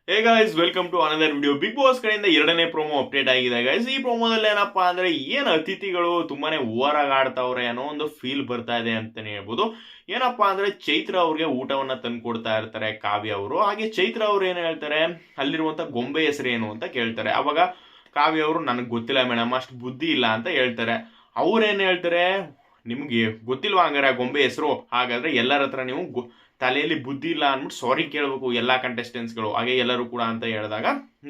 Hey guys, welcome to another video. Bigg Boss ಕಡೆಯಿಂದ ಎರಡನೇ promo update ಆಗಿದೆ guys. ಈ ಪ್ರೋಮೋದಲ್ಲಿ ಏನಪ್ಪಾ ಅಂದ್ರೆ ಏನು ಅತಿಥಿಗಳು ತುಂಬಾನೇ ಓವರ್ ಆಗಿ ಆಡ್ತಾವ್ರೆ ಅನ್ನೋ ಒಂದು ಫೀಲ್ ಬರ್ತಾ ಇದೆ ಅಂತಾನೆ ಹೇಳ್ಬೋದು. ಏನಪ್ಪಾ ಅಂದ್ರೆ ಚೈತ್ರ ಅವ್ರಿಗೆ ಊಟವನ್ನ ತಂದು ಕೊಡ್ತಾ ಇರ್ತಾರೆ ಕಾವ್ಯ ಅವರು. ಹಾಗೆ ಚೈತ್ರ ಅವ್ರು ಏನ್ ಹೇಳ್ತಾರೆ, ಅಲ್ಲಿರುವಂತ ಗೊಂಬೆ ಹೆಸರು ಏನು ಅಂತ ಕೇಳ್ತಾರೆ. ಅವಾಗ ಕಾವ್ಯ ಅವರು ನನಗೆ ಗೊತ್ತಿಲ್ಲ ಮೇಡಮ್, ಅಷ್ಟು ಬುದ್ಧಿ ಇಲ್ಲ ಅಂತ ಹೇಳ್ತಾರೆ. ಅವ್ರೇನ್ ಹೇಳ್ತಾರೆ, ನಿಮ್ಗೆ ಗೊತ್ತಿಲ್ವಾ ಹಂಗಾರೆ ಆ ಗೊಂಬೆ ಹೆಸರು? ಹಾಗಾದ್ರೆ ಎಲ್ಲರ ಹತ್ರ ನೀವು ತಲೆಯಲ್ಲಿ ಬುದ್ಧಿ ಇಲ್ಲ ಅಂದ್ಬಿಟ್ಟು ಸಾರಿ ಕೇಳಬೇಕು ಎಲ್ಲಾ ಕಂಟೆಸ್ಟೆಂಟ್ಸ್ಗಳು. ಹಾಗೆ ಎಲ್ಲರೂ ಕೂಡ ಅಂತ ಹೇಳಿದಾಗ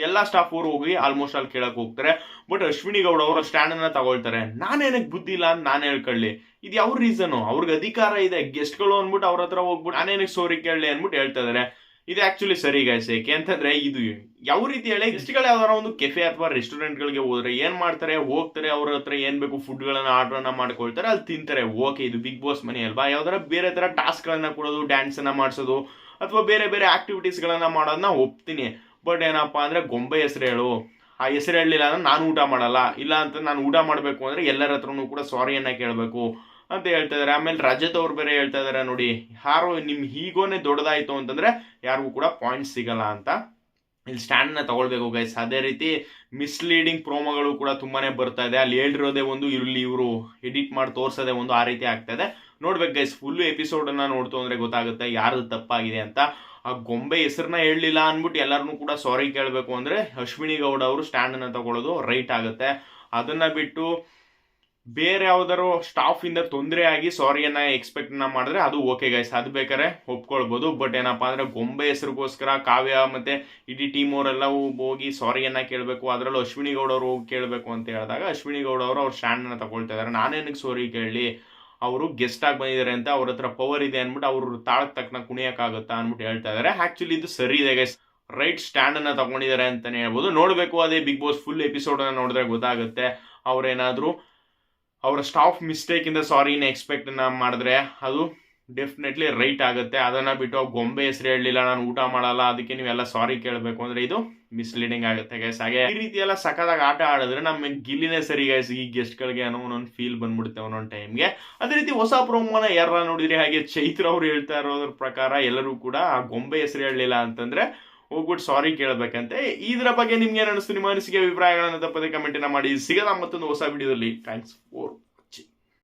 ಎಲ್ಲಾ ಸ್ಟಾಫ್ ಅವರು ಹೋಗಿ ಆಲ್ಮೋಸ್ಟ್ ಅಲ್ಲಿ ಕೇಳಕ್ ಹೋಗ್ತಾರೆ. ಬಟ್ ಅಶ್ವಿನಿ ಗೌಡ ಅವರ ಸ್ಟ್ಯಾಂಡ್ ಅನ್ನ ತಗೊಳ್ತಾರೆ. ನಾನೇನಕ್ ಬುದ್ಧಿ ಇಲ್ಲ ಅಂತ ನಾನು ಹೇಳ್ಕೊಳ್ಳಿ, ಇದು ಯಾವ ರೀಸನ್? ಅವ್ರಿಗೆ ಅಧಿಕಾರ ಇದೆ, ಗೆಸ್ಟ್ಗಳು ಅಂದ್ಬಿಟ್ಟು ಅವ್ರ ಹತ್ರ ಹೋಗ್ಬಿಟ್ಟು ನಾನೇನಕ್ ಸಾರಿ ಕೇಳಲಿ ಅಂದ್ಬಿಟ್ಟು ಹೇಳ್ತಾ ಇದಾರೆ. ಇದು ಆಕ್ಚುಲಿ ಸರಿ ಗೈಸ್. ಏಕೆ ಅಂತಂದ್ರೆ ಇದು ಯಾವ ರೀತಿ ಹೇಳಿ, ಗೆಸ್ಟ್ಗಳು ಯಾವ್ದಾರ ಒಂದು ಕೆಫೆ ಅಥವಾ ರೆಸ್ಟೋರೆಂಟ್ ಗಳಿಗೆ ಹೋದ್ರೆ ಏನ್ ಮಾಡ್ತಾರೆ, ಹೋಗ್ತಾರೆ ಅವ್ರ ಹತ್ರ ಏನ್ ಬೇಕು ಫುಡ್ ಗಳನ್ನ ಆರ್ಡರ್ ಮಾಡ್ಕೊಳ್ತಾರೆ, ಅಲ್ಲಿ ತಿಂತಾರೆ. ಓಕೆ, ಇದು ಬಿಗ್ ಬಾಸ್ ಮನೆ ಅಲ್ವಾ? ಯಾವ್ದಾರ ಬೇರೆ ತರ ಟಾಸ್ಕ್ ಗಳನ್ನ ಕೊಡೋದು, ಡ್ಯಾನ್ಸ್ ಅನ್ನ ಮಾಡಿಸೋದು ಅಥವಾ ಬೇರೆ ಬೇರೆ ಆಕ್ಟಿವಿಟೀಸ್ ಗಳನ್ನ ಮಾಡೋದನ್ನ ಒಪ್ತೀನಿ. ಬಟ್ ಏನಪ್ಪಾ ಅಂದ್ರೆ ಗೊಂಬೆ ಹೆಸರು ಹೇಳು, ಆ ಹೆಸರು ಹೇಳಲಿಲ್ಲ ಅಂದ್ರೆ ನಾನು ಊಟ ಮಾಡಲ್ಲ, ಇಲ್ಲ ಅಂತ ನಾನು ಊಟ ಮಾಡ್ಬೇಕು ಅಂದ್ರೆ ಎಲ್ಲರ ಹತ್ರನು ಕೂಡ ಸಾರಿಯನ್ನ ಕೇಳಬೇಕು ಅಂತ ಹೇಳ್ತಾ ಇದಾರೆ. ಆಮೇಲೆ ರಜತ್ ಅವ್ರು ಬೇರೆ ಹೇಳ್ತಾ ಇದಾರೆ, ನೋಡಿ ಯಾರು ನಿಮ್ ಹೀಗೋನೆ ದೊಡ್ಡದಾಯ್ತು ಅಂತಂದ್ರೆ ಯಾರಿಗೂ ಕೂಡ ಪಾಯಿಂಟ್ ಸಿಗಲ್ಲ ಅಂತ. ಇಲ್ಲಿ ಸ್ಟ್ಯಾಂಡ್ ನ ತಗೊಳ್ಬೇಕು ಗೈಸ್. ಅದೇ ರೀತಿ ಮಿಸ್ಲೀಡಿಂಗ್ ಪ್ರೋಮೋಗಳು ಕೂಡ ತುಂಬಾನೇ ಬರ್ತಾ ಇದೆ. ಅಲ್ಲಿ ಹೇಳಿರೋದೇ ಒಂದು, ಇಲ್ಲಿ ಇವರು ಎಡಿಟ್ ಮಾಡಿ ತೋರ್ಸೋದೇ ಒಂದು, ಆ ರೀತಿ ಆಗ್ತಾ ಇದೆ. ನೋಡ್ಬೇಕು ಗೈಸ್, ಫುಲ್ ಎಪಿಸೋಡ್ ಅನ್ನ ನೋಡ್ತು ಅಂದ್ರೆ ಗೊತ್ತಾಗುತ್ತೆ ಯಾರ್ದು ತಪ್ಪಾಗಿದೆ ಅಂತ. ಆ ಗೊಂಬೆ ಹೆಸರನ್ನ ಹೇಳಲಿಲ್ಲ ಅನ್ಬಿಟ್ಟು ಎಲ್ಲರನ್ನೂ ಕೂಡ ಸಾರಿ ಕೇಳಬೇಕು ಅಂದ್ರೆ ಅಶ್ವಿನಿ ಗೌಡ ಅವರು ಸ್ಟ್ಯಾಂಡ್ ಅನ್ನ ತಗೊಳ್ಳೋದು ರೈಟ್ ಆಗುತ್ತೆ. ಅದನ್ನ ಬಿಟ್ಟು ಬೇರೆ ಯಾವ್ದಾರು ಸ್ಟಾಫ್ ಇಂದ ತೊಂದರೆ ಆಗಿ ಸಾರಿಯನ್ನ ಎಕ್ಸ್ಪೆಕ್ಟ್ ಮಾಡಿದ್ರೆ ಅದು ಓಕೆ ಗೈಸ್, ಅದು ಬೇಕಾದ್ರೆ ಒಪ್ಕೊಳ್ಬಹುದು. ಬಟ್ ಏನಪ್ಪಾ ಅಂದ್ರೆ ಗೊಂಬೆ ಹೆಸರಿಗೋಸ್ಕರ ಕಾವ್ಯ ಮತ್ತೆ ಇಡೀ ಟೀಮ್ ಅವರೆಲ್ಲ ಹೋಗಿ ಸಾರಿಯನ್ನ ಕೇಳಬೇಕು, ಅದರಲ್ಲೂ ಅಶ್ವಿನಿ ಗೌಡ ಅವರು ಹೋಗಿ ಕೇಳಬೇಕು ಅಂತ ಹೇಳಿದಾಗ ಅಶ್ವಿನಿ ಗೌಡ ಅವರು ಅವ್ರ ಸ್ಟ್ಯಾಂಡ್ ಅನ್ನ ತಗೊಳ್ತಾ ಇದಾರೆ. ನಾನೇನಕ್ಕೆ ಸಾರಿ ಕೇಳಲಿ, ಅವರು ಗೆಸ್ಟ್ ಆಗಿ ಬಂದಿದ್ದಾರೆ ಅಂತ, ಅವ್ರ ಹತ್ರ ಪವರ್ ಇದೆ ಅನ್ಬಿಟ್ಟು ಅವ್ರು ತಾಳಕ್ ತಕ್ಕನ ಕುಣಿಯಕ್ಕಾಗುತ್ತಾ ಅನ್ಬಿಟ್ಟು ಹೇಳ್ತಾ ಇದಾರೆ. ಆಕ್ಚುಲಿ ಇದು ಸರಿ ಇದೆ ಗೈಸ್, ರೈಟ್ ಸ್ಟ್ಯಾಂಡ್ ಅನ್ನ ತಗೊಂಡಿದ್ದಾರೆ ಅಂತಾನೆ ಹೇಳ್ಬೋದು. ನೋಡ್ಬೇಕು, ಅದೇ ಬಿಗ್ ಬಾಸ್ ಫುಲ್ ಎಪಿಸೋಡ್ ಅನ್ನ ನೋಡಿದ್ರೆ ಗೊತ್ತಾಗುತ್ತೆ. ಅವ್ರೇನಾದ್ರೂ ಅವರ ಸ್ಟಾಫ್ ಮಿಸ್ಟೇಕ್ ಇಂದ ಸಾರಿನ ಎಕ್ಸ್ಪೆಕ್ಟ್ ಮಾಡಿದ್ರೆ ಅದು ಡೆಫಿನೆಟ್ಲಿ ರೈಟ್ ಆಗುತ್ತೆ. ಅದನ್ನ ಬಿಟ್ಟು ಗೊಂಬೆ ಹೆಸರು ಹೇಳಲಿಲ್ಲ, ನಾನು ಊಟ ಮಾಡಲ್ಲ, ಅದಕ್ಕೆ ನೀವೆಲ್ಲ ಸಾರಿ ಕೇಳಬೇಕು ಅಂದ್ರೆ ಇದು ಮಿಸ್ಲೀಡಿಂಗ್ ಆಗುತ್ತೆ ಗೈಸ್. ಹಾಗೆ ಈ ರೀತಿ ಎಲ್ಲ ಸಖತ್ತಾಗಿ ಆಟ ಆಡಿದ್ರೆ ನಮ್ಮ ಗಿಲ್ಲಿನೇ ಸರಿ ಗೈಸ್, ಈ ಗೆಸ್ಟ್ ಗಳಿಗೆ ಅನ್ನೋ ಒಂದೊಂದು ಫೀಲ್ ಬಂದ್ಬಿಡುತ್ತೆ ಒಂದೊಂದು ಟೈಮ್ಗೆ. ಅದೇ ರೀತಿ ಹೊಸ ಪ್ರೋಮೋನ ಯಾರ ನೋಡಿದ್ರಿ, ಹಾಗೆ ಚೈತ್ರ ಅವ್ರು ಹೇಳ್ತಾ ಇರೋದ್ರ ಪ್ರಕಾರ ಎಲ್ಲರೂ ಕೂಡ ಆ ಗೊಂಬೆ ಹೆಸರು ಹೇಳಲಿಲ್ಲ ಅಂತಂದ್ರೆ ಹೋಗ್ಬಿಟ್ಟು ಸಾರಿ ಕೇಳಬೇಕಂತೆ. ಇದ್ರ ಬಗ್ಗೆ ನಿಮ್ಗೆ ಏನು ಅನಿಸ್ತು? ನಿಮ್ಮ ಅನಿಸಿಕೆ ಅಭಿಪ್ರಾಯಗಳನ್ನು ತಪ್ಪದೆ ಕಮೆಂಟ್ ಮಾಡಿ. ಸಿಗದ ಮತ್ತೊಂದು ಹೊಸ ವಿಡಿಯೋದಲ್ಲಿ. Thanks for